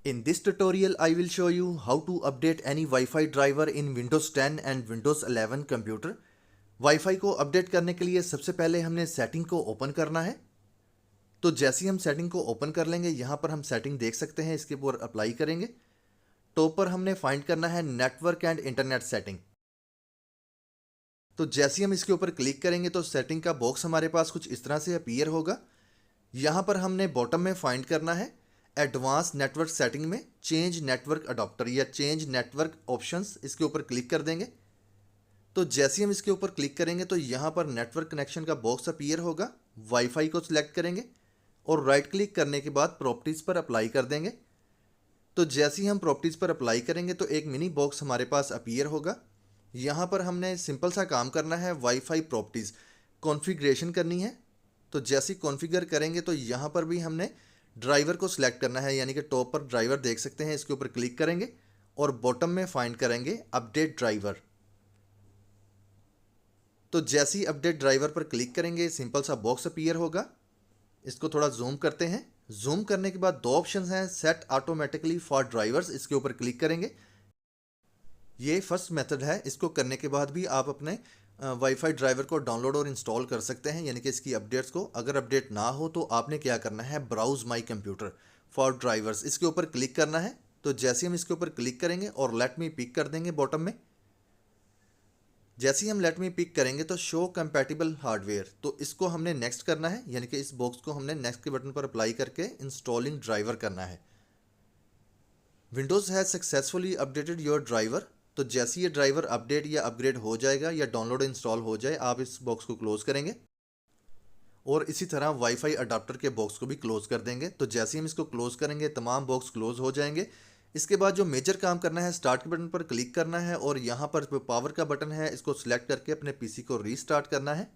In this tutorial, I will show you how to update any Wi-Fi driver in Windows 10 and Windows 11 computer. Wifi को update करने के लिए सबसे पहले हमने सेटिंग को ओपन करना है। तो जैसे ही हम सेटिंग को ओपन कर लेंगे, यहाँ पर हम सेटिंग देख सकते हैं, इसके ऊपर अप्लाई करेंगे। टॉप पर हमने फाइंड करना है नेटवर्क एंड इंटरनेट सेटिंग। तो जैसे ही हम इसके ऊपर क्लिक करेंगे तो सेटिंग का बॉक्स हमारे पास कुछ इस तरह से अपीयर होगा। यहाँ पर हमने बॉटम में फाइंड करना है एडवांस नेटवर्क सेटिंग में चेंज नेटवर्क अडॉप्टर या चेंज नेटवर्क ऑप्शंस, इसके ऊपर क्लिक कर देंगे। तो जैसे ही हम इसके ऊपर क्लिक करेंगे तो यहाँ पर नेटवर्क कनेक्शन का बॉक्स अपीयर होगा। वाईफाई को सिलेक्ट करेंगे और राइट क्लिक करने के बाद प्रॉपर्टीज़ पर अप्लाई कर देंगे। तो जैसे ही हम प्रॉपर्टीज़ पर अप्लाई करेंगे तो एक मिनी बॉक्स हमारे पास अपीयर होगा। यहाँ पर हमने सिंपल सा काम करना है, वाईफाई प्रॉपर्टीज़ कॉन्फ़िगरेशन करनी है। तो जैसे ही कॉन्फ़िगर करेंगे तो यहाँ पर भी हमने ड्राइवर को सिलेक्ट करना है, यानी कि टॉप पर ड्राइवर देख सकते हैं, इसके ऊपर क्लिक करेंगे और बॉटम में फाइंड करेंगे अपडेट ड्राइवर। तो जैसे ही अपडेट ड्राइवर पर क्लिक करेंगे सिंपल सा बॉक्स अपीयर होगा। इसको थोड़ा जूम करते हैं। जूम करने के बाद दो ऑप्शंस हैं, सेट ऑटोमेटिकली फॉर ड्राइवर्स, इसके ऊपर क्लिक करेंगे। ये फर्स्ट मेथड है। इसको करने के बाद भी आप अपने वाईफाई ड्राइवर को डाउनलोड और इंस्टॉल कर सकते हैं, यानी कि इसकी अपडेट्स को। अगर अपडेट ना हो तो आपने क्या करना है, browse my computer for drivers, इसके ऊपर क्लिक करना है। तो जैसे हम इसके ऊपर क्लिक करेंगे और लेट मी पिक कर देंगे बॉटम में। जैसे ही हम लेट मी पिक करेंगे तो शो कंपैटिबल हार्डवेयर, तो इसको हमने नेक्स्ट करना है, यानी कि इस बॉक्स को हमने नेक्स्ट के बटन पर अप्लाई करके इंस्टॉलिंग ड्राइवर करना है। Windows has successfully updated your driver. तो जैसे ये ड्राइवर अपडेट या अपग्रेड हो जाएगा या डाउनलोड इंस्टॉल हो जाए, आप इस बॉक्स को क्लोज करेंगे और इसी तरह वाईफाई अडाप्टर के बॉक्स को भी क्लोज कर देंगे। तो जैसे ही हम इसको क्लोज करेंगे तमाम बॉक्स क्लोज हो जाएंगे। इसके बाद जो मेजर काम करना है, स्टार्ट के बटन पर क्लिक करना है और यहाँ पर जो पावर का बटन है इसको सिलेक्ट करके अपने पीसी को रीस्टार्ट करना है।